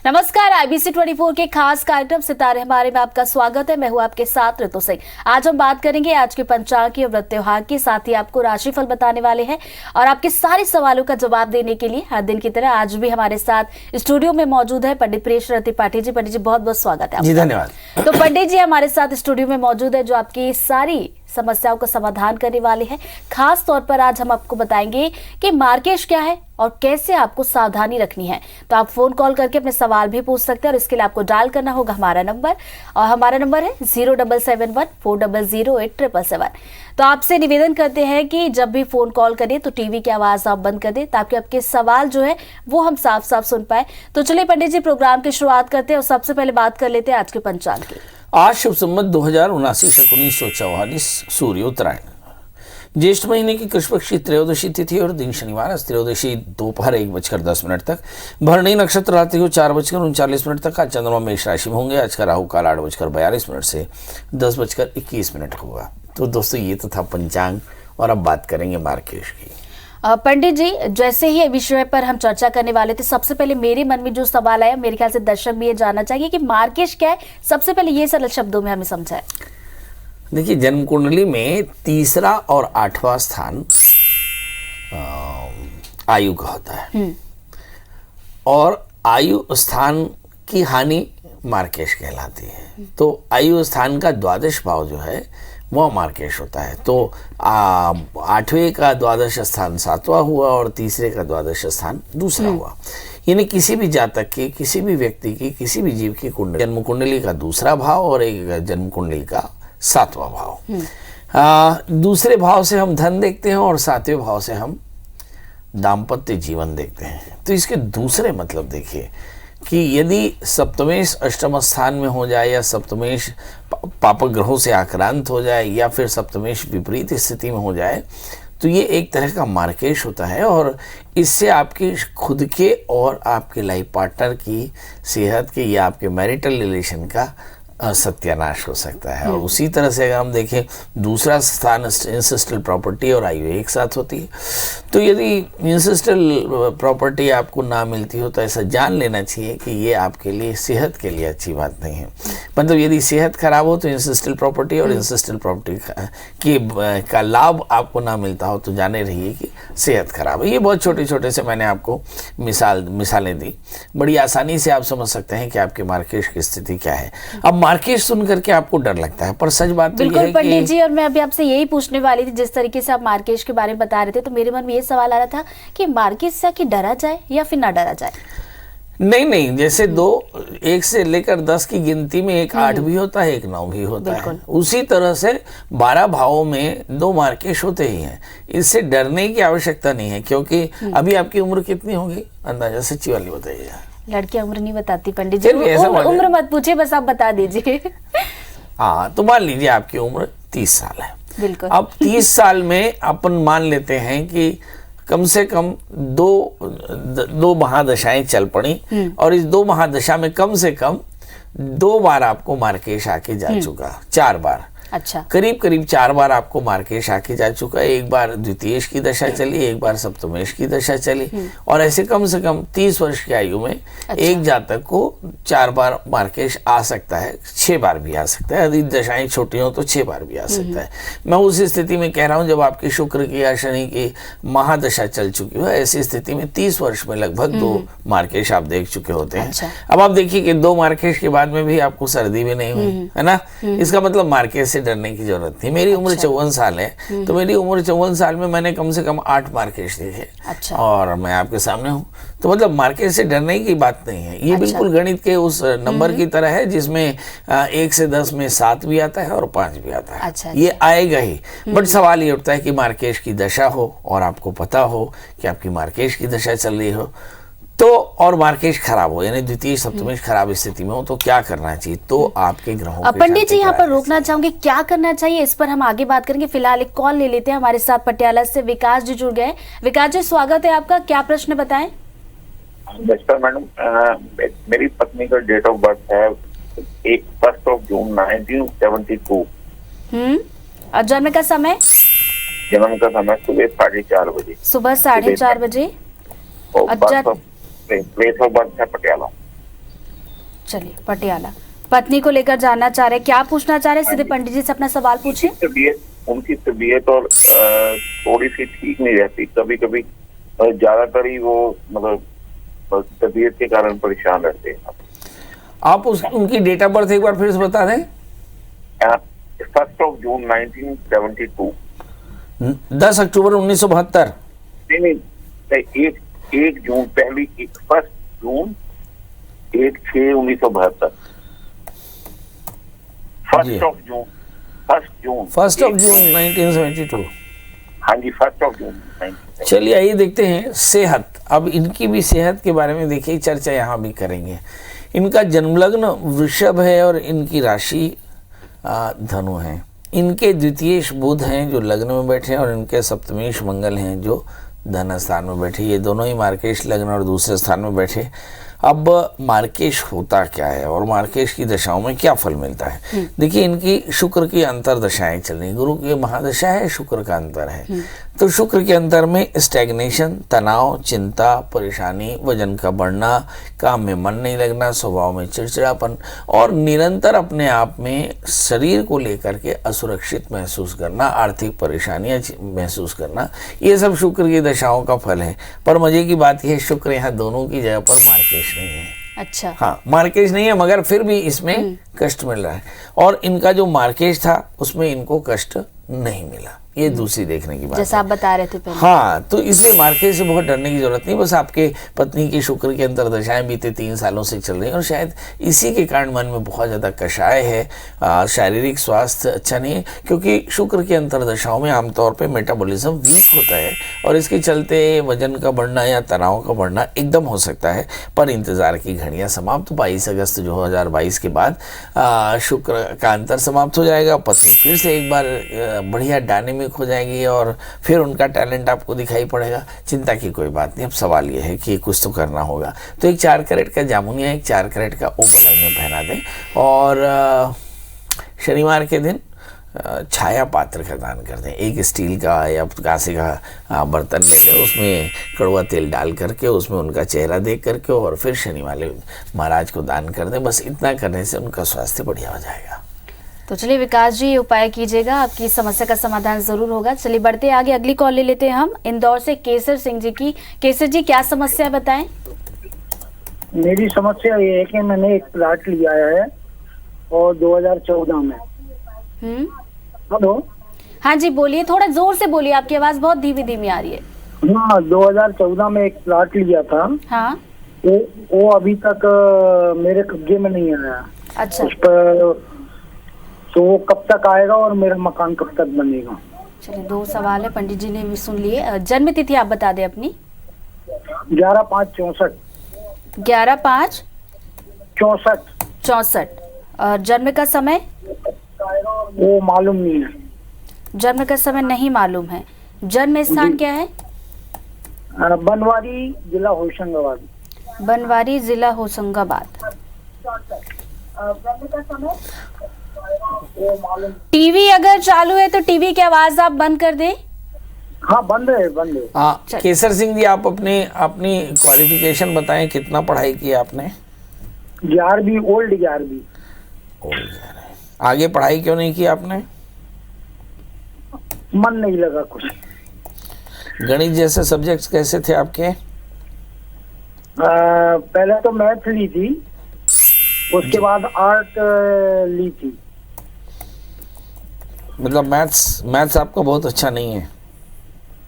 नमस्कार, IBC 24 के खास कार्यक्रम सितारे हमारे में आपका स्वागत है। मैं हूं आपके साथ ऋतु सिंह। आज हम बात करेंगे आज के पंचांग की व्रत त्योहार की, साथ ही आपको राशिफल बताने वाले हैं और आपके सारे सवालों का जवाब देने के लिए हर दिन की तरह आज भी हमारे साथ स्टूडियो में मौजूद है पंडित प्रियेश त्रिपाठी जी। पंडित जी बहुत बहुत स्वागत है। जी धन्यवाद। तो पंडित जी हमारे साथ स्टूडियो में मौजूद है जो आपकी सारी समस्याओं का समाधान करने वाले हैं। खास तौर पर आज हम आपको बताएंगे कि मार्केश क्या है और कैसे आपको सावधानी रखनी है। तो आप फोन कॉल करके अपने सवाल भी पूछ सकते हैं और इसके लिए आपको डायल करना होगा हमारा नंबर, और हमारा नंबर है 0771400877। तो आपसे निवेदन करते हैं कि जब भी फोन कॉल करें तो टीवी की आवाज आप बंद कर दें ताकि आपके सवाल जो है वो हम साफ साफ सुन पाए। तो चलिए पंडित जी प्रोग्राम की शुरुआत करते हैं और सबसे पहले बात कर लेते हैं आज के पंचांग की। आज शुभ संवत 2079 1944 सूर्य उत्तरायण, ज्येष्ठ महीने की कृष्ण पक्ष की त्रयोदशी तिथि और दिन शनिवार। त्रयोदशी दोपहर 1:10 तक, भरणी नक्षत्र रात्रि को 4:39 तक। आज चंद्रमा मेष राशि में होंगे। आज का राहु काल 8:42 से 10:21 होगा। तो दोस्तों ये तो था पंचांग और अब बात करेंगे मार्केश की। पंडित जी जैसे ही विषय पर हम चर्चा करने वाले थे, सबसे पहले मेरे मन में जो सवाल आया, मेरे ख्याल से दर्शक भी ये जानना चाहिए कि मार्केश क्या है। सबसे पहले ये सरल शब्दों में हमें समझाएं। देखिए, जन्म कुंडली में तीसरा और 8वां स्थान आयु का होता है और आयु स्थान की हानि मार्केश कहलाती है। तो आयु स्थान का द्वादश भाव जो है वह मार्केश होता है। तो 8वें का द्वादश स्थान 7वां हुआ और तीसरे का द्वादश स्थान दूसरा हुआ। यानी किसी भी जातक के, किसी भी व्यक्ति की, किसी भी जीव की कुंडली, जन्म कुंडली का दूसरा भाव और एक जन्म कुंडली का 7वां भाव। दूसरे भाव से हम धन देखते हैं और 7वें भाव से हम दाम्पत्य जीवन देखते हैं। तो इसके दूसरे मतलब देखिए कि यदि सप्तमेश अष्टम स्थान में हो जाए या सप्तमेश पापक ग्रहों से आक्रांत हो जाए या फिर सप्तमेश विपरीत स्थिति में हो जाए तो ये एक तरह का मार्केश होता है और इससे आपके खुद के और आपके लाइफ पार्टनर की सेहत के या आपके मैरिटल रिलेशन का सत्यानाश हो सकता है। और उसी तरह से अगर हम देखें दूसरा स्थान इंसेस्टल प्रॉपर्टी और आयु एक साथ होती है। तो यदि इंसेस्टल प्रॉपर्टी आपको ना मिलती हो तो ऐसा जान लेना चाहिए कि ये आपके लिए सेहत के लिए अच्छी बात नहीं है। मतलब यदि सेहत खराब हो तो इंसेस्टल प्रॉपर्टी और इंसेस्टल प्रॉपर्टी का लाभ आपको ना मिलता हो तो जाने रहिए कि सेहत खराब है। ये बहुत छोटे छोटे से मैंने आपको मिसालें दी, बड़ी आसानी से आप समझ सकते हैं कि आपके मार्केश की स्थिति क्या है। अब मार्केश सुन करके आपको डर लगता है, पर सच बात तो ये है कि पंडित जी, और मैं अभी आपसे यही पूछने वाली थी, जिस तरीके से आप मार्केश के बारे में बता रहे थे तो मेरे मन में ये सवाल आ रहा था कि मार्केश से कि डरा जाए या फिर ना डरा जाए। नहीं, जैसे 1 से लेकर 10 की गिनती में एक 8 भी होता है, एक 9 भी होता है। उसी तरह से 12 भावों में 2 मार्केश होते ही हैं। इससे डरने की आवश्यकता नहीं है, क्योंकि अभी आपकी उम्र कितनी होगी अंदाजा सच्ची वाली बताइए। लड़कियां उम्र नहीं बताती पंडित जी, उम्र मत पूछिए, बस आप बता दीजिए। हाँ, तो मान लीजिए आपकी उम्र 30 साल है। बिल्कुल। अब 30 साल में अपन मान लेते हैं कि कम से कम दो महादशाएं चल पड़ी और इस 2 महादशा में कम से कम 2 बार आपको मार्केश आके जा चुका, 4 बार। अच्छा। करीब 4 बार आपको मार्केश आके जा चुका है। एक बार द्वितीयेश की दशा चली, एक बार सप्तमेश की दशा चली और ऐसे कम से कम 30 वर्ष की आयु में एक जातक को 4 बार मार्केश आ सकता है, 6 बार भी आ सकता है। यदि दशाएं छोटी हो तो 6 बार भी आ सकता है। मैं उस स्थिति में कह रहा हूं जब आपकी शुक्र की या शनि की महादशा चल चुकी हो, ऐसी स्थिति में 30 वर्ष में लगभग 2 मार्केश आप देख चुके होते हैं। अच्छा। अब आप देखिए कि 2 मार्केश के बाद में भी आपको सर्दी भी नहीं हुई है ना। इसका मतलब मार्केश से डरने की जरूरत नहीं। मेरी उम्र 54 साल है, तो मेरी उम्र 54 साल में मैंने कम से कम 8 मार्केश देखे। अच्छा। और मैं आपके सामने हूँ, तो मतलब मार्केश से डरने की बात नहीं है। ये बिल्कुल गणित के उस नंबर की तरह है जिसमें 1 से 10 में 7 भी आता है और 5 भी आता है। अच्छा। ये आएगा ही, बट सवाल ये उठता है कि मार्केश की दशा हो और आपको पता हो कि आपकी मार्केश की दशा चल रही हो तो, और मार्केश खराब हो यानी द्वितीय सप्तमेश खराब स्थिति में हो तो क्या करना चाहिए। तो आपके ग्रहों पंडित जी यहाँ पर रोकना चाहूंगी, क्या करना चाहिए इस पर हम आगे बात करेंगे। फिलहाल एक कॉल ले लेते हैं। हमारे साथ पटियाला से विकास जी जुड़ गए। विकास जी स्वागत है आपका, क्या प्रश्न बताएं। नमस्कार मैडम, मेरी पत्नी का डेट ऑफ बर्थ है 1 जून 1972। और जन्म का समय? जन्म का समय सुबह 4:30 बजे। सुबह 4:30 बजे। प्लेस ऑफ बर्थ है पटियाला। चलिए, पटियाला। पत्नी को लेकर जानना चाह रहे हैं, क्या पूछना चाह रहे हैं? सीधे पंडित जी से अपना सवाल पूछिए। उनकी तबीयत और थोड़ी सी ठीक नहीं रहती, कभी कभी ज्यादातर ही वो मतलब तबीयत के कारण परेशान रहते हैं। आप उनकी डेट ऑफ बर्थ एक बार फिर से बता दें। 1 जून 1972। 10 अक्टूबर 1972। नहीं, 1 जून, पहली 1 जून 1/6/1972। 1 जून 1972। हाँ जी, 1 जून 1972। चलिए आइए देखते हैं सेहत। अब इनकी भी सेहत के बारे में देखिए, चर्चा यहाँ भी करेंगे। इनका जन्मलग्न वृषभ है और इनकी राशि धनु है। इनके द्वितीयेश बुध हैं जो लग्न में बैठे हैं, और इनके सप्तमेश मंगल हैं जो धन स्थान में बैठे। ये दोनों ही मार्केश लग्न और दूसरे स्थान में बैठे। अब मार्केश होता क्या है और मार्केश की दशाओं में क्या फल मिलता है? देखिए, इनकी शुक्र की अंतर दशाएं चल रही, गुरु की महादशा है, शुक्र का अंतर है। तो शुक्र के अंतर में स्टैग्नेशन, तनाव, चिंता, परेशानी, वजन का बढ़ना, काम में मन नहीं लगना, स्वभाव में चिड़चिड़ापन और निरंतर अपने आप में शरीर को लेकर के असुरक्षित महसूस करना, आर्थिक परेशानियां महसूस करना, ये सब शुक्र की दशाओं का फल है। पर मजे की बात यह है, शुक्र यहाँ दोनों की जगह पर मार्केश नहीं है। अच्छा, हाँ, मार्केश नहीं है, मगर फिर भी इसमें कष्ट मिल रहा है। और इनका जो मार्केश था उसमें इनको कष्ट नहीं मिला, ये दूसरी देखने की बात जैसा आप बता रहे थे पहले। हाँ, तो इसलिए मार्केट से बहुत डरने की जरूरत नहीं। बस आपके पत्नी की शुक्र के अंतर दशाएं बीते 3 सालों से चल रही हैं और शायद इसी के कारण मन में बहुत ज़्यादा कषाय है। शारीरिक स्वास्थ्य अच्छा नहीं है, क्योंकि शुक्र के अंतर दशाओं में आमतौर पे मेटाबॉलिज्म वीक होता है और इसके चलते वजन का बढ़ना या तनाव का बढ़ना एकदम हो सकता है। पर इंतज़ार की घड़ियाँ समाप्त। 22 अगस्त 2022 के बाद शुक्र का अंतर समाप्त हो जाएगा। पत्नी फिर से एक बार बढ़िया डायनेमिक हो जाएगी और फिर उनका टैलेंट आपको दिखाई पड़ेगा। चिंता की कोई बात नहीं। अब सवाल यह है कि कुछ तो करना होगा। तो एक 4 कैरेट का जामुनिया, एक 4 कैरेट का ओपल में पहना दें और शनिवार के दिन छाया पात्र का दान कर दें। एक स्टील का या कांसे का बर्तन लेकर उसमें कड़वा तेल डाल करके उसमें उनका चेहरा देख करके और फिर शनिवार महाराज को दान कर दें। बस इतना करने से उनका स्वास्थ्य बढ़िया हो जाएगा। तो चलिए विकास जी, उपाय कीजिएगा, आपकी समस्या का समाधान जरूर होगा। चलिए बढ़ते आगे, अगली कॉल ले लेते हैं हम इंदौर से केसर सिंह जी की। केसर जी, क्या समस्या बताएं? मेरी समस्या ये है कि मैंने एक प्लाट लिया है और 2014 में। हेलो, हाँ जी बोलिए, थोड़ा जोर से बोलिए, आपकी आवाज बहुत धीमी धीमी आ रही है। हाँ, 2014 में एक प्लाट लिया था। हाँ, वो अभी तक मेरे कब्जे में नहीं आया। अच्छा, उस पर तो वो कब तक आएगा और मेरा मकान कब तक बनेगा? चलिए 2 सवाल है, पंडित जी ने भी सुन लिए। जन्म तिथि आप बता दें अपनी। 11/5/64। 11/5/64। और जन्म का समय? वो मालूम नहीं है। जन्म का समय नहीं मालूम है। जन्म स्थान क्या है? बनवारी, जिला होशंगाबाद। बनवारी, जिला होशंगाबाद। टीवी अगर चालू है तो टीवी की आवाज आप बंद कर दें। हाँ, बंद है, बंद है। हाँ, केसर सिंह जी, आप अपनी क्वालिफिकेशन बताएं, कितना पढ़ाई की आपने? 11वीं, ओल्ड 11वीं। आगे पढ़ाई क्यों नहीं की आपने? मन नहीं लगा कुछ। गणित जैसे सब्जेक्ट्स कैसे थे आपके? पहले तो मैथ ली थी, उसके बाद आर्ट ली थी। मतलब मैथ्स आपका बहुत अच्छा नहीं है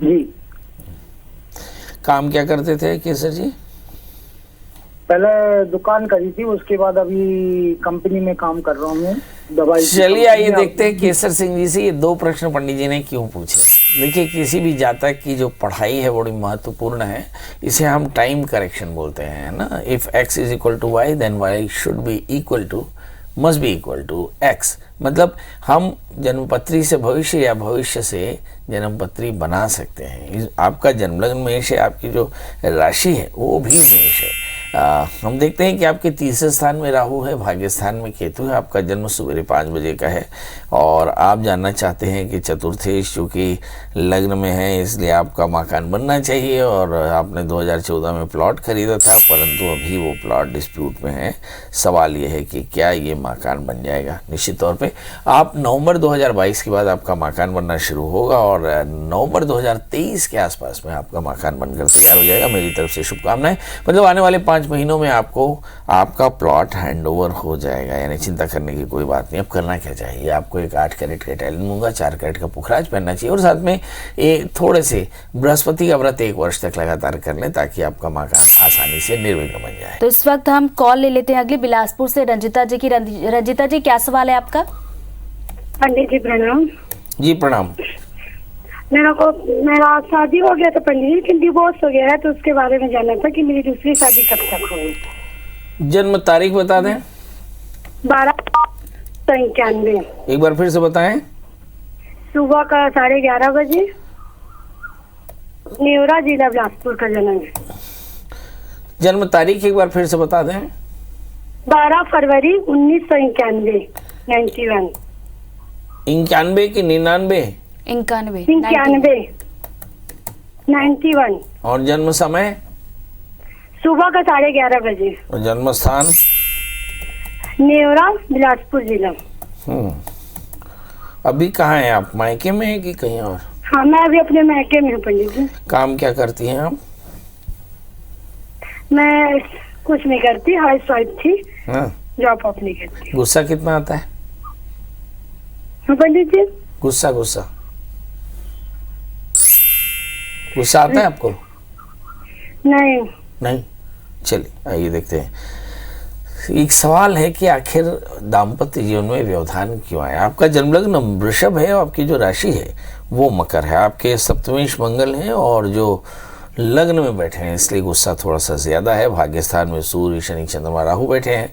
जी। काम क्या करते थे केसर जी? पहले दुकान करी थी, उसके बाद अभी कंपनी में काम कर रहा हूँ, दवाई। चलिए आइए देखते हैं केसर सिंह जी से ये 2 प्रश्न पंडित जी ने क्यों पूछे। देखिए, किसी भी जातक की जो पढ़ाई है बड़ी महत्वपूर्ण है। इसे हम टाइम करेक्शन बोलते हैं ना। If x is equal to Y then y should be equal to, must be equal to x। मतलब हम जन्मपत्री से भविष्य या भविष्य से जन्मपत्री बना सकते हैं। आपका जन्मलग्न मेष है, आपकी जो राशि है वो भी मेष है। हम देखते हैं कि आपके तीसरे स्थान में राहु है, भाग्य स्थान में केतु है, आपका जन्म सवेरे 5 बजे का है और आप जानना चाहते हैं कि चतुर्थेश चूँकि लग्न में है इसलिए आपका मकान बनना चाहिए और आपने 2014 में प्लॉट खरीदा था, परंतु अभी वो प्लॉट डिस्प्यूट में है। सवाल ये है कि क्या ये मकान बन जाएगा। निश्चित तौर पे आप नवंबर 2022 के बाद आपका मकान बनना शुरू होगा और नवंबर 2023 के आसपास में आपका मकान बनकर तैयार हो जाएगा। मेरी तरफ से शुभकामनाएं। मतलब आने वाले 5 महीनों में आपको आपका प्लॉट हैंडओवर हो जाएगा, यानी चिंता करने की कोई बात नहीं। अब करना क्या चाहिए, आपको एक 8 कैरेट का टाइलन मूंगा, 4 कैरेट का पुखराज पहनना चाहिए और साथ में थोड़े से बृहस्पति का व्रत 1 वर्ष तक लगातार कर लें ताकि आपका मकान आसानी से निर्विघ्न बन जाए। तो इस वक्त हम कॉल ले लेते हैं अगली बिलासपुर से रंजिता जी की। रंजिता जी, क्या सवाल है आपका? पंडित जी प्रणाम। जी प्रणाम। मेरा शादी हो गया था पंडित जी, लेकिन डिवोर्स हो गया है, तो उसके बारे में जानना था कि मेरी दूसरी शादी कब तक होगी। जन्म तारीख बता दें। 12/91। एक बार फिर से बताएं। सुबह का 11:30 बजे, नेवरा जिला बिलासपुर का जन्म है। जन्म तारीख एक बार फिर से बता दें। 12 फरवरी 1991। 91 91 की 99? 91 91। और जन्म समय? सुबह का 11:30 बजे। और जन्म स्थान? नेवरा बिलासपुर जिला। अभी कहाँ हैं आप, मायके में हैं कि कहीं और? हाँ, मैं अभी अपने मायके में हूँ पंडित जी। काम क्या करती हैं आप? मैं कुछ नहीं करती, हाउस वाइफ थी। हाँ। जॉब ऑफ नहीं करती। गुस्सा कितना आता है? हाँ पंडित जी। गुस्सा आता है आपको? नहीं। नहीं। चलिए आइए देखते हैं। एक सवाल है कि आखिर दाम्पत्य जीवन में व्यवधान क्यों आया। आपका जन्म लग्न वृषभ है और आपकी जो राशि है वो मकर है। आपके सप्तमेश मंगल हैं और जो लग्न में बैठे हैं इसलिए गुस्सा थोड़ा सा ज्यादा है। भाग्य स्थान में सूर्य, शनि, चंद्रमा, राहु बैठे हैं।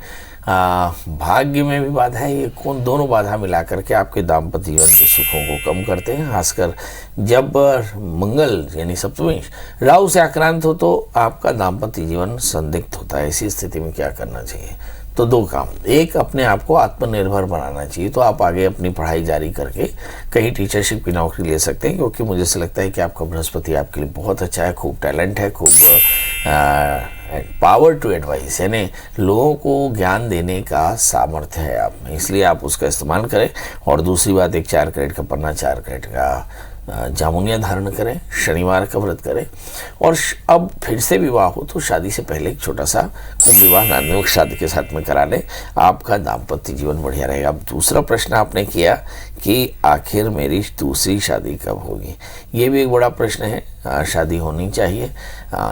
भाग्य में भी बाधा है। ये कौन दोनों बाधा मिला करके आपके दाम्पत्य जीवन के सुखों को कम करते हैं। खासकर जब मंगल यानी सप्तमेश राहु से आक्रांत हो तो आपका दाम्पत्य जीवन संदिग्ध होता है। ऐसी स्थिति में क्या करना चाहिए? तो 2 काम। एक, अपने आप को आत्मनिर्भर बनाना चाहिए, तो आप आगे अपनी पढ़ाई जारी करके कहीं टीचरशिप की नौकरी ले सकते हैं, क्योंकि मुझे से लगता है कि आपका बृहस्पति आपके लिए बहुत अच्छा है, खूब टैलेंट है, खूब पावर टू एडवाइस, यानी लोगों को ज्ञान देने का सामर्थ्य है आप में, इसलिए आप उसका इस्तेमाल करें। और दूसरी बात, एक 4 कैरेट का पन्ना, 4 कैरेट का जामुनिया धारण करें, शनिवार का व्रत करें। और अब फिर से विवाह हो तो शादी से पहले एक छोटा सा कुंभ विवाह नांदमुख शादी के साथ में करा लें, आपका दाम्पत्य जीवन बढ़िया रहेगा। अब दूसरा प्रश्न आपने किया कि आखिर मेरी दूसरी शादी कब होगी, ये भी एक बड़ा प्रश्न है। शादी होनी चाहिए।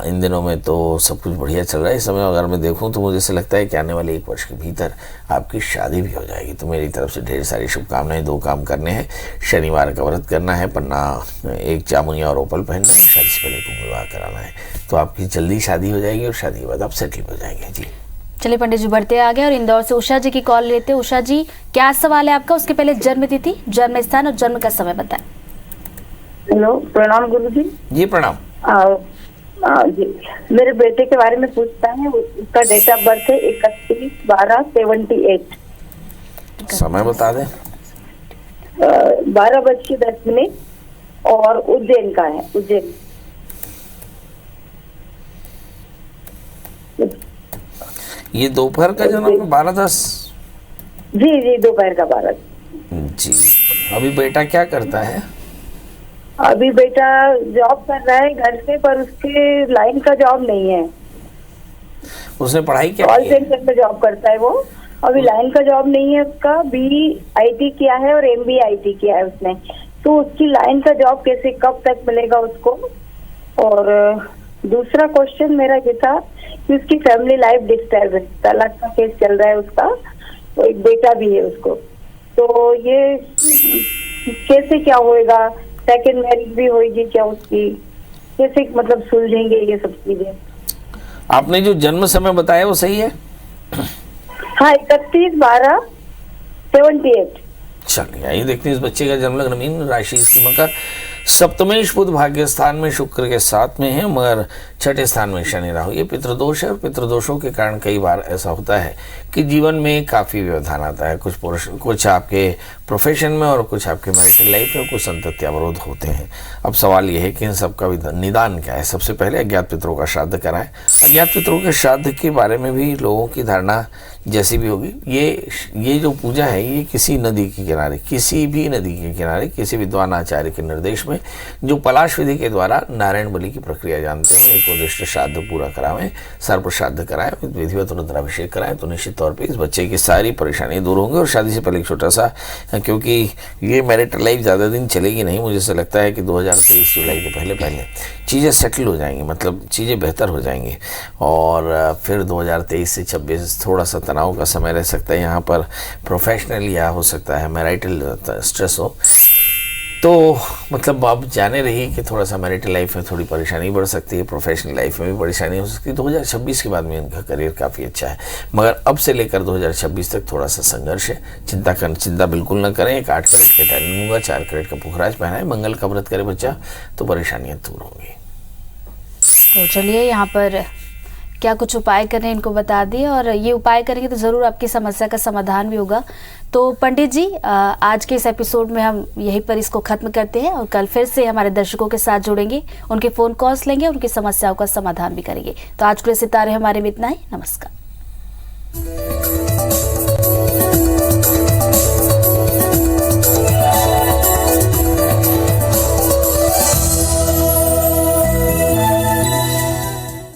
इन दिनों में तो सब कुछ बढ़िया चल रहा है। इस समय अगर मैं देखूं तो मुझे से लगता है कि आने वाले 1 वर्ष के भीतर आपकी शादी भी हो जाएगी। तो मेरी तरफ से ढेर सारी शुभकामनाएं। 2 काम करने हैं, शनिवार का व्रत करना है, पन्ना, एक जामुनिया और ओपल पहनना है, शादी से पहले कुंभ विवाह कराना है, तो आपकी जल्दी शादी हो जाएगी और शादी के बाद आप सेटल हो जाएंगे। जी चलिए पंडित जी, बढ़ते आगे और इंदौर से उषा जी की कॉल लेते हैं। उषा जी, क्या सवाल है आपका? उसके पहले जन्म तिथि, जन्म स्थान और जन्म का समय बताएं। हेलो, प्रणाम गुरु जी। जी प्रणाम। जी, मेरे बेटे के बारे में पूछता है। उसका डेट ऑफ बर्थ है 31/12/78। समय बता दें। 12:10 और उज्जैन का है, उज्जैन। ये दोपहर का जन्म 12:10? जी, दोपहर का 12। जी। अभी बेटा क्या करता है? अभी बेटा जॉब कर रहा है घर से, पर उसके लाइन का जॉब नहीं है। उसने पढ़ाई क्या कॉल की है? सेंटर में जॉब करता है वो। अभी लाइन का जॉब नहीं है उसका। BIT किया है और MBIT किया है उसने। तो उसकी लाइन का जॉब कैसे, कब तक मिलेगा उसको? और दूसरा क्वेश्चन मेरा ये था कि उसकी फैमिली लाइफ डिस्टर्ब है, तलाक का केस चल रहा है उसका, तो एक बेटा भी है उसको। तो ये कैसे क्या होएगा? सेकेंड मैरिज भी होगी क्या उसकी? कैसे मतलब सुलझेंगे ये सब चीजें? आपने जो जन्म समय बताया वो सही है? हाँ, 31/12/78। चलिए आइए देखते हैं इस बच्चे का जन्म लग्न मीन, राशि इसकी मकर, सप्तमेश बुध भाग्य स्थान में शुक्र के साथ में है, मगर छठे स्थान में शनि राहु। ये पितृदोष है और पितृदोषों के कारण कई बार ऐसा होता है कि जीवन में काफ़ी व्यवधान आता है। कुछ आपके प्रोफेशन में और कुछ आपके मैरिटल लाइफ में कुछ संतति अवरोध होते हैं। अब सवाल यह है कि इन सबका निदान क्या है। सबसे पहले अज्ञात पितरों का श्राद्ध कराएं। अज्ञात पितरों के श्राद्ध के बारे में भी लोगों की धारणा जैसी भी होगी, ये जो पूजा है ये किसी नदी के किनारे, किसी भी नदी के किनारे किसी विद्वान आचार्य के निर्देश में जो पलाश विधि के द्वारा नारायण बलि की प्रक्रिया जानते हो, एक उद्दिष्ट श्राद्ध पूरा करावें, सर्प श्राद्ध कराएं, विधिवत रुद्राभिषेक कराएं, तो निश्चित तौर पे इस बच्चे की सारी परेशानी दूर होंगी। और शादी से पहले एक छोटा सा, क्योंकि ये मैरिटल लाइफ ज़्यादा दिन चलेगी नहीं, मुझे ऐसा लगता है कि 2023 जुलाई के पहले चीज़ें सेटल हो जाएंगी, मतलब चीज़ें बेहतर हो जाएंगी। और फिर 2023 से 26 थोड़ा सा तनाव का समय रह सकता है यहाँ पर, प्रोफेशनल या हो सकता है मैरिटल स्ट्रेस हो। तो मतलब आप जाने रहिए कि थोड़ा सा मैरिटल लाइफ में थोड़ी परेशानी बढ़ सकती है, प्रोफेशनल लाइफ में भी परेशानी हो सकती है। 2026 के बाद में इनका करियर काफ़ी अच्छा है, मगर अब से लेकर 2026 तक थोड़ा सा संघर्ष है। चिंता बिल्कुल न करें। एक 8 कैरेट के डायमंड मूंगा, 4 कैरेट का पुखराज पहना है, मंगल का व्रत करे बच्चा, तो परेशानियाँ दूर होंगी। तो चलिए यहाँ पर क्या कुछ उपाय करें इनको बता दिए, और ये उपाय करेंगे तो ज़रूर आपकी समस्या का समाधान भी होगा। तो पंडित जी, आज के इस एपिसोड में हम यहीं पर इसको ख़त्म करते हैं और कल फिर से हमारे दर्शकों के साथ जुड़ेंगे, उनके फ़ोन कॉल्स लेंगे, उनकी समस्याओं का समाधान भी करेंगे। तो आज के सितारे हमारे में इतना ही। नमस्कार।